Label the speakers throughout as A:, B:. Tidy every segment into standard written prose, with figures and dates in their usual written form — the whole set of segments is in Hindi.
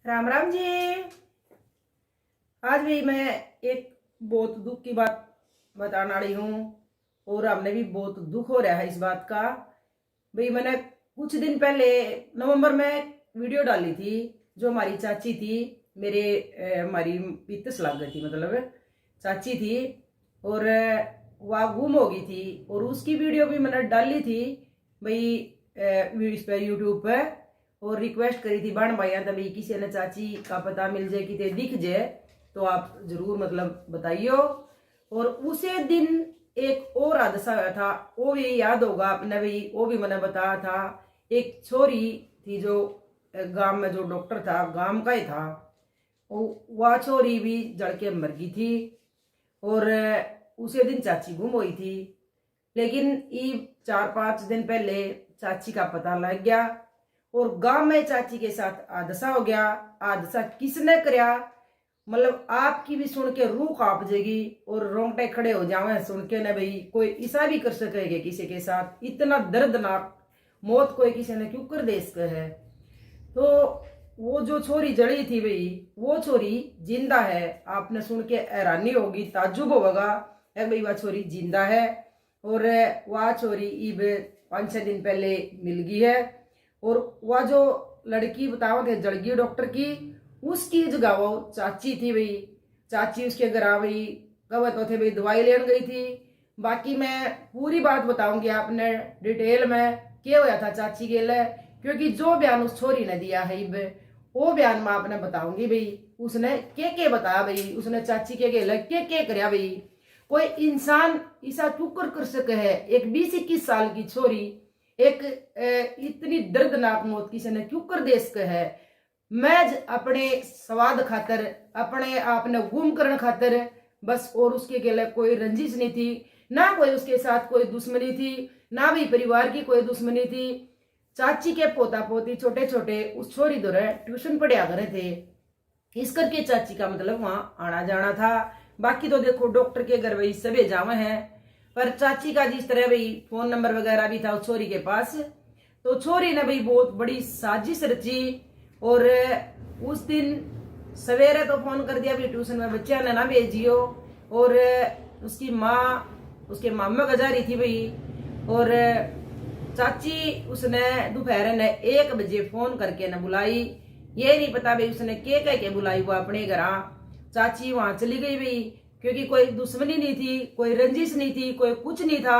A: राम राम जी। आज भी मैं एक बहुत दुख की बात बताने वाली हूँ और हमने भी बहुत दुख हो रहा है इस बात का। भाई मैंने कुछ दिन पहले नवंबर में वीडियो डाली थी। जो हमारी चाची थी, हमारी पित्त लग गई थी, मतलब चाची थी और वह गुम हो गई थी और उसकी वीडियो भी मैंने डाली थी भाई इस पे यूट्यूब पे। और रिक्वेस्ट करी थी बहन भाइया तभी किसी ने चाची का पता मिल जाए, कितने दिख जाए तो आप जरूर मतलब बताइयो। और उसे दिन एक और हादसा हुआ था, वो भी याद होगा आपने भी, वो भी मैंने बताया था। एक छोरी थी जो गांव में, जो डॉक्टर था गांव का ही था, वह छोरी भी जड़ के मर गई थी और उसे दिन चाची गुम हुई थी। लेकिन ये 4-5 दिन पहले चाची का पता लग गया और गांव में चाची के साथ हादसा हो गया। हादसा किसने कराया, मतलब आपकी भी सुन के रूह कांप जाएगी और रोंगटे खड़े हो जावे सुन के ना। भाई कोई ऐसा भी कर सकेगा किसी के साथ, इतना दर्दनाक मौत कोई किसी ने क्यों कर दे सके है। तो वो जो छोरी जड़ी थी भाई, वो छोरी जिंदा है। आपने सुन के हैरानी होगी, ताज्जुब होगा भाई वह छोरी जिंदा है। और वह छोरी इब 5-6 दिन पहले मिल गई है। और वह जो लड़की बताओ थे जड़गी डॉक्टर की, उसकी जगह वो चाची थी भाई। चाची उसके घर आ भाई, कब तो थे भाई दवाई लेने गई थी। बाकी मैं पूरी बात बताऊंगी आपने डिटेल में क्या होया था चाची के लिए, क्योंकि जो बयान उस छोरी ने दिया है इब, वो बयान मैं आपने बताऊंगी भाई। उसने के बताया भाई, उसने चाची के लिए के करया भाई। कोई इंसान ऐसा क्यों कर सके है, एक 20-21 साल की छोरी एक इतनी दर्दनाक मौत किसी ने क्यों कर दे सके है। मैं अपने स्वाद खातर, अपने आपने गुम करने खातर बस, और उसके लिए कोई रंजिश नहीं थी, ना कोई उसके साथ कोई दुश्मनी थी, ना भी परिवार की कोई दुश्मनी थी। चाची के पोता पोती छोटे छोटे उस छोरी दो ट्यूशन पढ़िया करे थे, इस करके चाची का मतलब वहां आना जाना था। बाकी तो देखो डॉक्टर के घर वही सभी जावे हैं, पर चाची का जिस तरह भाई फोन नंबर वगैरह भी था उस छोरी के पास, तो छोरी ने भाई बहुत बड़ी साजिश रची। और उस दिन सवेरे तो फोन कर दिया भाई ट्यूशन में बच्चा ने ना भेजियो। और उसकी माँ उसके मामे का जा रही थी भाई। और चाची उसने दोपहर ने 1 बजे फोन करके न बुलाई। ये नहीं पता भाई उसने के कह के बुलाई, वो अपने घर चाची वहां चली गई भाई, क्योंकि कोई दुश्मनी नहीं थी, कोई रंजिश नहीं थी, कोई कुछ नहीं था।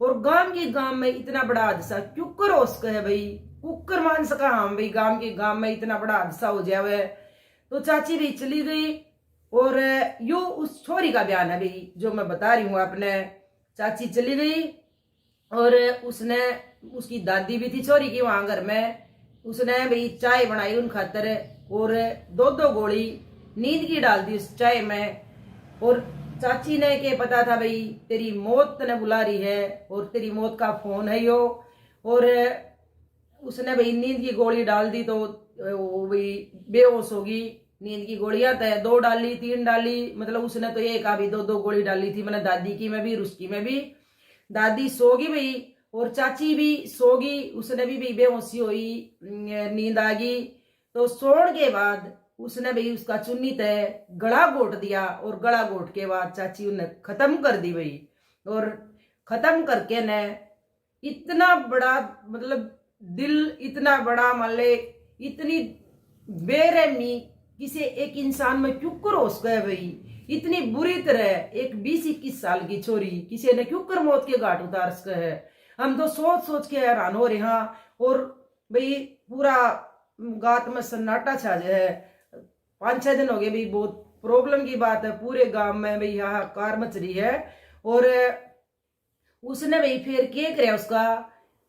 A: और गांव में इतना बड़ा हादसा क्यों कर हो सके है भाई, कुकर मान सका हम भाई गांव में इतना बड़ा हादसा हो जावे। तो चाची भी चली गई। और यो उस छोरी का बयान है भाई जो मैं बता रही हूँ आपने। चाची चली गई और उसने, उसकी दादी भी थी छोरी की वहां घर में, उसने भाई चाय बनाई उन खातर और 2-2 गोली नींद की डाल दी उस चाय में। और चाची ने के पता था भाई तेरी मौत ने बुला रही है और तेरी मौत का फोन है यो। और उसने भाई नींद की गोली डाल दी तो वो भाई बेहोश होगी। नींद की गोलियां तो 2 डाली 3 डाली, मतलब उसने तो ये कहा भी 2-2 गोली डाली थी। मैंने दादी की में भी रुस्की में भी, दादी सोगी भाई और चाची भी सोगी, उसने भी बेहोशी हुई, नींद आ गई। तो सोने के बाद उसने भाई उसका चुन्नी तय गला घोट दिया और गला घोट के बाद चाची उन्हें खत्म कर दी भाई। और खत्म करके ने इतना बड़ा, मतलब दिल इतना बड़ा, मान ले इतनी बेरहमी किसी एक इंसान में क्यों कर हो गए भाई। इतनी बुरी तरह एक 20-21 साल की छोरी किसी ने क्यों कर मौत के घाट उतार सके है। हम तो सोच सोच के हैरान हो रहे हैं। और भाई पूरा गात में सन्नाटा छा जाए। 5-6 दिन हो गए भाई, बहुत प्रॉब्लम की बात है, पूरे गांव में भाई हाहाकार मच रही है। और उसने भाई फिर क्या करे, उसका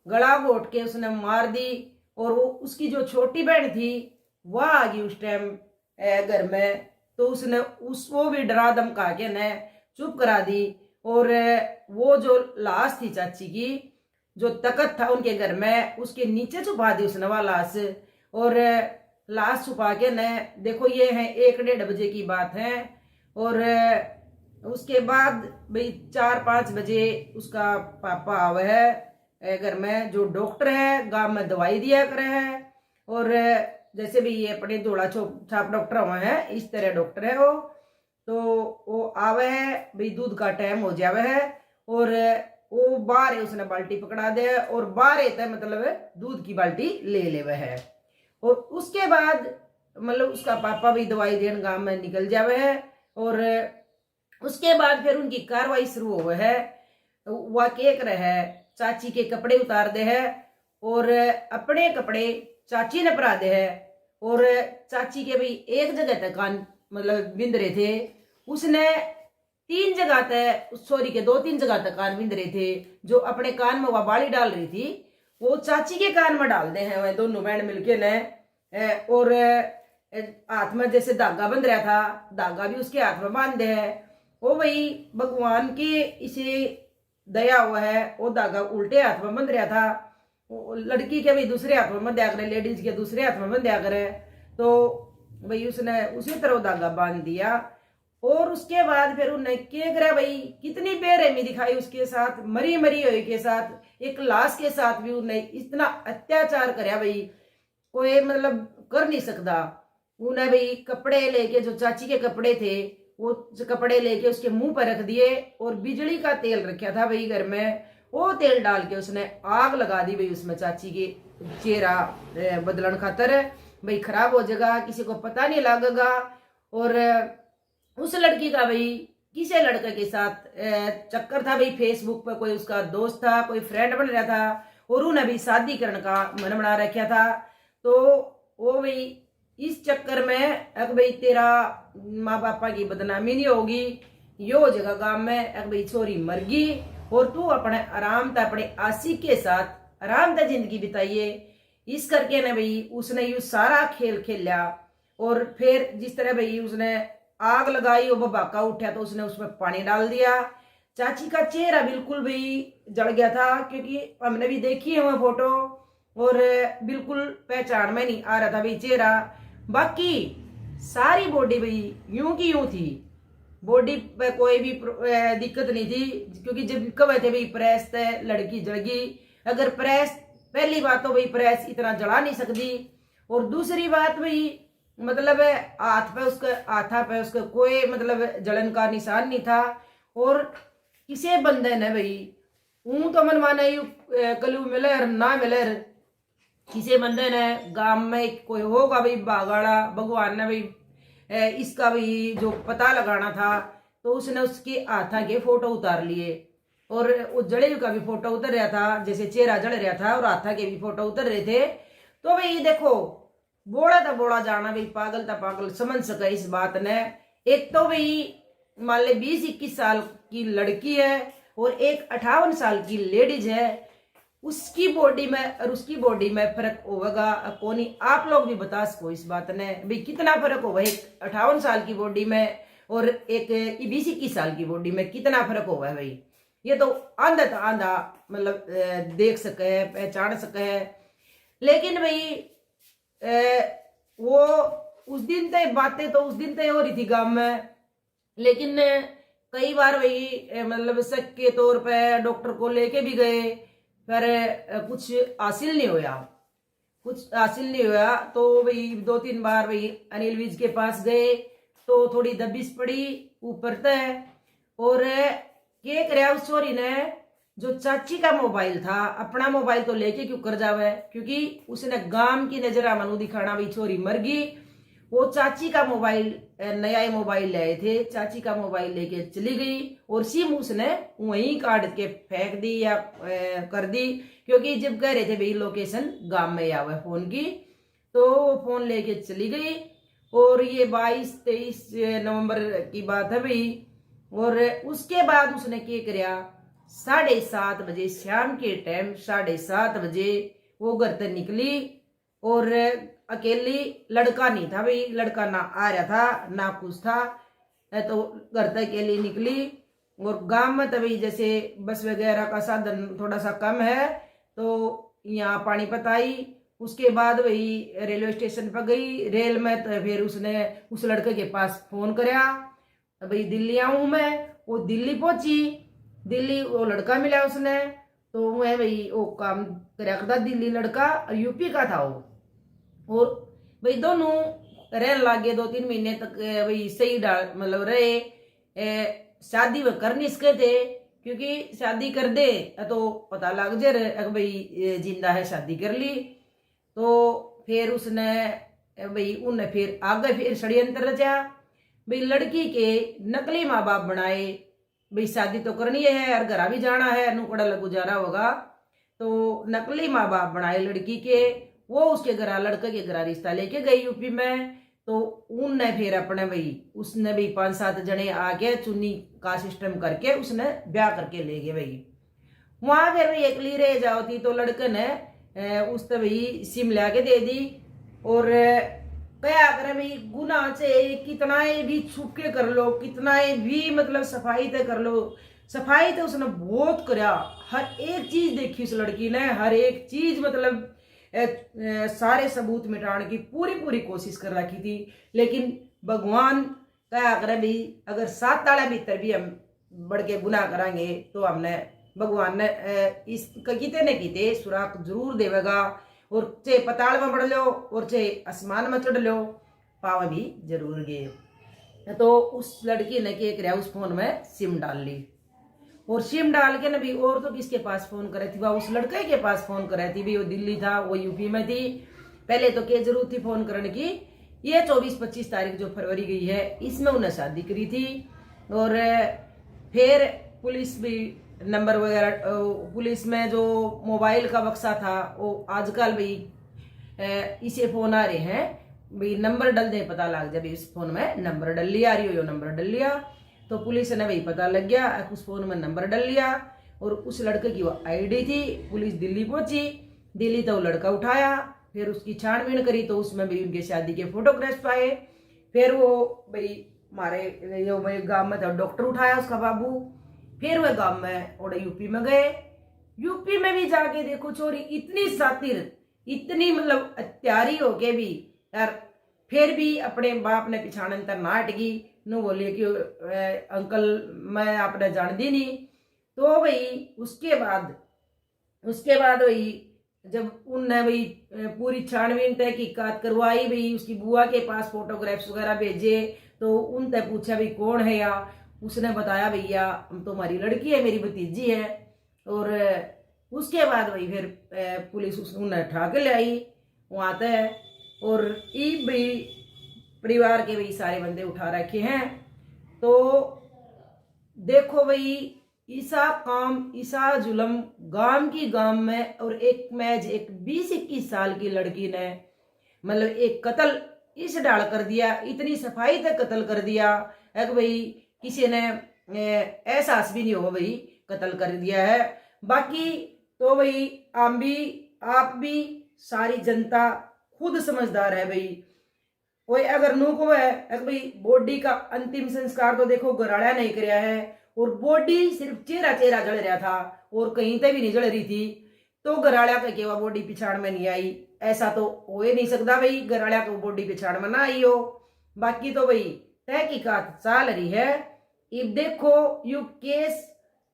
A: गला घोट के उसने मार दी। और वो उसकी जो छोटी बहन थी वह आ गई उस टाइम घर में, तो उसने उसको भी डरा धमका के ने चुप करा दी। और वो जो लाश थी चाची की, जो तख्त था उनके घर में, उसके नीचे छुपा दी उसने वह लाश। और लाश छुपा के ने, देखो ये है 1-1:30 बजे की बात है। और उसके बाद भाई 4-5 बजे उसका पापा आवे है घर में, जो डॉक्टर है गांव में दवाई दिया करे है। और जैसे भी ये अपने जोड़ा छाप डॉक्टर हुआ है इस तरह डॉक्टर है वो। तो वो आवे है भाई, दूध का टाइम हो जावे है और वो बाहर उसने बाल्टी पकड़ा दे और बाहर तय मतलब दूध की बाल्टी ले लेवे है। और उसके बाद मतलब उसका पापा भी दवाई देन गांव में निकल जावे है। और उसके बाद फिर उनकी कार्रवाई शुरू हो है। वह के करे है चाची के कपड़े उतार दे है और अपने कपड़े चाची ने परा दे है। और चाची के भाई एक जगह तक कान मतलब बिंद रहे थे, उसने 3 जगह तक सॉरी के 2-3 जगह तक कान बिंद रहे थे। जो अपने कान में वह बाली डाल रही थी वो चाची के कान में डाल दे हैं वह दोनों बहन मिलके ने। और हाथ में जैसे धागा बंध रहा था, धागा भी उसके हाथ में बांध दे है। वो भाई भगवान के इसे दया हुआ है, वो धागा उल्टे हाथ में बंध रहा था। लड़की के भाई दूसरे हाथ में बंध्या करे, लेडीज के दूसरे हाथ में बंध्या करे। तो भाई उसने उसी तरह धागा बांध दिया। और उसके बाद फिर उन्हें क्या करा भाई, कितनी बेरहमी दिखाई उसके साथ, मरी मरी हुई के साथ, एक लाश के साथ भी उन्हें इतना अत्याचार कराया भाई कोई मतलब कर नहीं सकता। उन्हें भाई कपड़े लेके, जो चाची के कपड़े थे वो कपड़े लेके उसके मुंह पर रख दिए और बिजली का तेल रखा था भाई घर में, वो तेल डाल के उसने आग लगा दी भाई उसमें चाची के चेहरा बदलन खातर भाई खराब हो जाएगा, किसी को पता नहीं लगेगा। और उस लड़की का भाई किसी लड़के के साथ चक्कर था भाई, फेसबुक पर कोई उसका दोस्त था, कोई फ्रेंड बन रहा था और उन्हें भी शादी करने का मन बना रखा था। तो वो भाई इस चक्कर में अगर भाई तेरा माँ बापा की बदनामी नहीं होगी, यो हो जाएगा गांव में, अगर भाई छोरी मर गई और तू अपने आराम था अपने आशिक के साथ आराम था जिंदगी बिताइए। इस करके ना भाई उसने यू सारा खेल खेला। और फिर जिस तरह भाई उसने आग लगाई, वो भड़का उठा तो उसने उसमें पानी डाल दिया। चाची का चेहरा बिल्कुल भाई जल गया था, क्योंकि हमने भी देखी है वो फोटो और बिल्कुल पहचान में नहीं आ रहा था भाई चेहरा। बाकी सारी बॉडी भाई यूं की यूं थी, बॉडी पे कोई भी दिक्कत नहीं थी, क्योंकि जब कब थे भाई प्रेस थे लड़की जलगी। अगर प्रेस, पहली बात तो भाई प्रेस इतना जला नहीं सकती, और दूसरी बात भाई मतलब हाथ पे उसके हाथा पे उसके कोई मतलब जलन का निशान नहीं था। और किसे बंदे ने भाई ऊं तो मन माने कलू मिले ना मिले, किसी बंदे ने गांव में कोई होगा भाई बागाड़ा, भगवान ने भाई इसका भी जो पता लगाना था तो उसने उसके हाथा के फोटो उतार लिए। और उस जड़े का भी फोटो उतर रहा था, जैसे चेहरा जल रहा था और हाथा के भी फोटो उतर रहे थे। तो भाई देखो बोला था बोला जाना भाई, पागल था पागल समझ सका इस बात ने। एक तो भाई मान ले 20-21 साल की लड़की है और एक 58 साल की लेडीज है, उसकी बॉडी में और उसकी बॉडी में फर्क होगा कोनी। आप लोग भी बता सको इस बात ने भाई कितना फर्क होगा एक 58 साल की बॉडी में और एक 20-21 साल की बॉडी में, कितना फर्क होगा भाई। ये तो आंधा था आंधा मतलब देख सके है, पहचान सके है। लेकिन भाई वो उस दिन तय बातें तो उस दिन तय हो रही थी गांव में, लेकिन कई बार वही मतलब शक के तौर पे डॉक्टर को लेके भी गए, पर कुछ हासिल नहीं होया, कुछ हासिल नहीं होया। तो भाई 2-3 बार भाई अनिल विज के पास गए तो थोड़ी दबिश पड़ी ऊपर तय। और क्या कराया उस छोरी ने, जो चाची का मोबाइल था, अपना मोबाइल तो लेके क्यों कर जावे, क्योंकि उसने गांव की नजरा मनु दिखाना भी छोरी मर गई। वो चाची का मोबाइल नया मोबाइल ले आए थे, चाची का मोबाइल लेके चली गई और सिम उसने वहीं काट के फेंक दी या कर दी, क्योंकि जब कह रहे थे भाई लोकेशन गांव में आवे फोन की, तो वो फोन लेके चली गई। और ये 22-23 नवंबर की बात है भाई। और उसके बाद उसने क्या किया, 7:30 बजे शाम के टाइम 7:30 बजे वो घर से निकली और अकेली, लड़का नहीं था भाई, लड़का ना आ रहा था ना कुछ था, तो घर से अकेली निकली। और गांव में तभी जैसे बस वगैरह का साधन थोड़ा सा कम है, तो यहाँ पानीपत आई। उसके बाद वही रेलवे स्टेशन पर गई, रेल में तो फिर उसने उस लड़के के पास फोन कराया, भाई दिल्ली आऊं मैं। वो दिल्ली पहुंची, दिल्ली वो लड़का मिला उसने, तो वह भाई वो काम कराया करता दिल्ली, लड़का यूपी का था वो। और भाई दोनों रहने लागे 2-3 महीने तक भाई सही डाल मतलब रहे। शादी वह कर नहीं सके थे क्योंकि शादी कर दे तो पता लग जाए भाई जिंदा है, शादी कर ली। तो फिर उसने भाई उन्हें फिर आगे फिर षड्यंत्र रचा भाई लड़की के नकली माँ बाप बनाए। भाई शादी तो करनी है और घर भी जाना है, अनुकड़ा गुजारा होगा, तो नकली माँ बाप बनाए लड़की के। वो उसके घर लड़के के घर रिश्ता लेके गई यूपी में। तो उनने फिर अपने भाई उसने भी 5-7 जने आके चुन्नी का सिस्टम करके उसने ब्याह करके ले गए भाई। वहां फिर भाई अकेली रह जाती तो लड़के ने उस तो भाई सिम ला के दे दी। और क्या करे भाई गुना से कितना भी छुपके कर लो, कितना भी मतलब सफाई तो कर लो, सफाई तो उसने बहुत करा। हर एक चीज देखी उस लड़की ने, हर एक चीज मतलब सारे सबूत मिटाने की पूरी पूरी कोशिश कर रखी थी। लेकिन भगवान क्या करे भाई, अगर 7 ताले भीतर भी हम बढ़ के गुनाह करांगे तो हमने भगवान ने इस किते न किते सुराख जरूर देवेगा। और चाहे पताल में बढ़ लो और चाहे आसमान में चढ़ लो, पाव भी जरूर गए। तो उस लड़की ने क्या किया, उस फोन में सिम डाल ली और सिम डाल के ना भी और तो किसके पास फोन करे थी, वह उस लड़के के पास फोन करे थी भी। वो दिल्ली था, वो यूपी में थी। पहले तो क्या जरूरत थी फोन करने की, ये 24-25 तारीख जो फरवरी गई है इसमें उन्हें शादी करी थी। और फिर पुलिस भी नंबर वगैरह, पुलिस में जो मोबाइल का बक्सा था वो आजकल भाई इसे फोन आ रहे हैं भाई, नंबर डल दे पता लग जाए इस फोन में नंबर डल लिया, रही हो यो नंबर डल लिया। तो पुलिस ने भाई पता लग गया, उस फोन में नंबर डल लिया और उस लड़के की वो आईडी थी। पुलिस दिल्ली पहुंची, दिल्ली तो वो लड़का उठाया, फिर उसकी छानबीन करी तो उसमें भी उनके शादी के फोटोग्राफ्स पाए। फिर वो भाई हमारे जो भाई गांव में था डॉक्टर उठाया उसका बाबू। फिर वह गांव में और यूपी में गए। यूपी में भी जाके देखो छोरी इतनी सातिर, इतनी मतलब हत्यारी हो के भी यार, फिर भी अपने बाप ने पिछाड़न तर ना हटगी, नु बोलिए कि अंकल मैं आपने जान दी नहीं। तो भाई उसके बाद भाई जब उनने भाई पूरी छानबीन तहकीकात करवाई, भाई उसकी बुआ के पास फोटोग्राफ्स वगैरह भेजे तो उनसे पूछा भाई कौन है या, उसने बताया भैया हम तो हमारी लड़की है, मेरी भतीजी है। और उसके बाद भाई फिर पुलिस उन्हें उठा के ले आई वहां तक। और ई भाई परिवार के भाई सारे बंदे उठा रखे हैं। तो देखो भाई ईसा काम, ईसा जुलम गांव की गांव में, और एक मैज एक 20-21 साल की लड़की ने मतलब एक कत्ल इस डाल कर दिया, इतनी सफाई तक कत्ल कर दिया है कि भाई किसी ने एहसास भी नहीं हो भाई कत्ल कर दिया है। बाकी तो भाई हम भी, आप भी, सारी जनता खुद समझदार है भाई। कोई अगर नूक हुआ है भाई, बॉडी का अंतिम संस्कार तो देखो गराड़ा नहीं कराया है और बॉडी सिर्फ चेहरा जल रहा था और कहीं तक भी नहीं जल रही थी, तो गराड़ा का केवा बॉडी पिछाड़ में नहीं आई, ऐसा तो हो ही नहीं सकता भाई गराड़ा को बॉडी पिछाड़ में ना आई हो। बाकी तो भाई तहकीकात चल रही है। इब देखो यू केस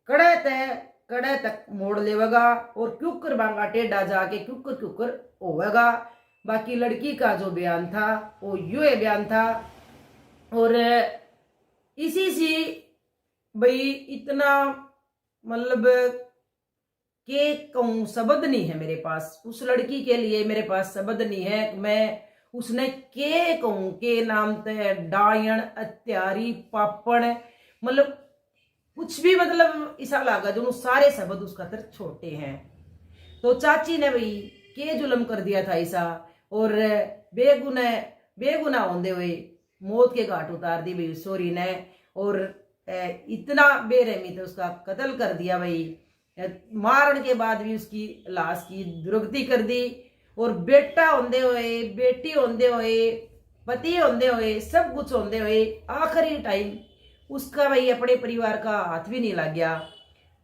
A: कड़े तक मोड़ लेगा और क्यूकर बांगा टेढ़ा जाके क्यूकर होगा। बाकी लड़की का जो बयान था वो ये बयान था। और इसी से भाई इतना मतलब के कहूँ शब्द नहीं है मेरे पास, उस लड़की के लिए मेरे पास शब्द नहीं है। मैं उसने के कहूँ के नाम ते डायन हत्यारी पापड़ मतलब कुछ भी मतलब ऐसा लगा जो सारे शब्द उसका तर छोटे हैं। तो चाची ने भाई के जुल्म कर दिया था ऐसा और बेगुनाह होंदे हुए मौत के घाट उतार दी भाई सोरी ने। और इतना बेरहमी तो उसका कत्ल कर दिया भाई, मारने के बाद भी उसकी लाश की दुर्गति कर दी। और बेटा होंदे हुए, बेटी होंदे हुए, पति होंदे हुए, सब कुछ होंदे हुए आखिरी टाइम उसका भाई अपने परिवार का हाथ भी नहीं लग गया।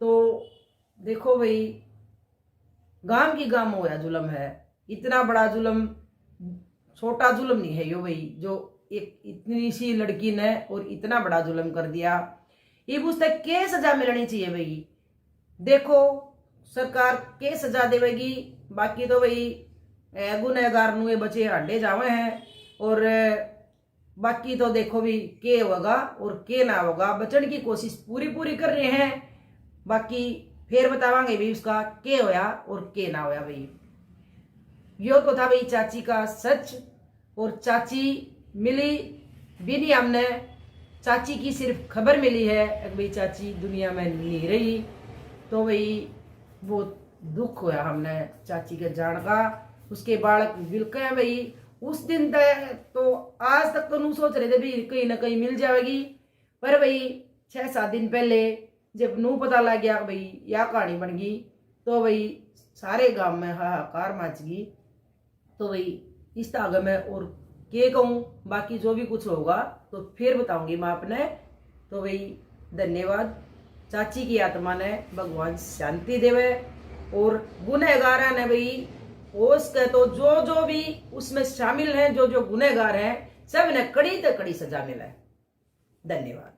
A: तो देखो भाई गांव की गांव होया जुल्म है, इतना बड़ा जुल्म छोटा जुल्म नहीं है यो भाई, जो एक इतनी सी लड़की ने और इतना बड़ा जुल्म कर दिया। ये उससे के सजा मिलनी चाहिए भाई, देखो सरकार के सजा देगी। बाकी तो भाई गुनहगार नुए बचे हाडे जावे हैं। और बाकी तो देखो भी के होगा और के ना होगा, बचने की कोशिश पूरी पूरी कर रहे हैं। बाकी फिर बतावांगे भी उसका के होया और के ना होया। भाई यो तो था भाई चाची का सच। और चाची मिली भी नहीं हमने, चाची की सिर्फ खबर मिली है कि भाई चाची दुनिया में नहीं रही। तो भाई बहुत दुख हुआ हमने चाची के जान का। उसके बालक बिलके हैं भाई। उस दिन तक तो आज तक तो नहीं सोच रहे थे भी कहीं ना कहीं मिल जाएगी, पर भाई 6-7 दिन पहले जब नू पता लग गया भाई यह कहानी बन गई, तो भाई सारे गांव में हाहाकार मच गई। तो भाई इस तागे में और के कहूँ, बाकी जो भी कुछ होगा तो फिर बताऊंगी मैं आपने। तो भाई धन्यवाद। चाची की आत्मा ने भगवान शांति देवे। और गुनहगार ने भाई होश के तो जो भी उसमें शामिल हैं, जो गुनहगार हैं, सब ने कड़ी से कड़ी सजा मिला है। धन्यवाद।